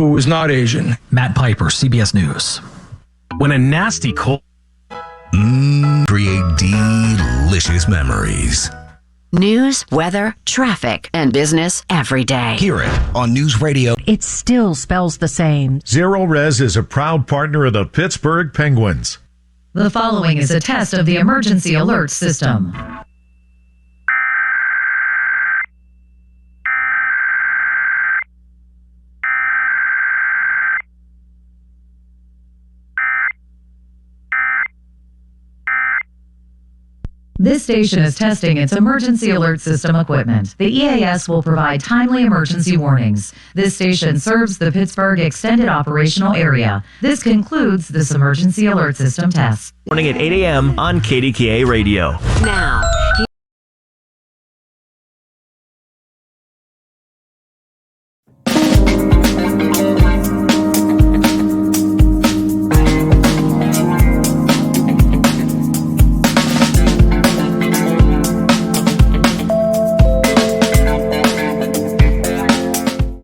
who is not Asian. Matt Piper, CBS News. When a nasty cold... Create delicious memories. News, weather, traffic, and business every day. Hear it on News Radio. It still spells the same. Zero Res is a proud partner of the Pittsburgh Penguins. The following is a test of the emergency alert system. This station is testing its emergency alert system equipment. The EAS will provide timely emergency warnings. This station serves the Pittsburgh Extended Operational Area. This concludes this emergency alert system test. Morning at 8 a.m. on KDKA Radio. Now,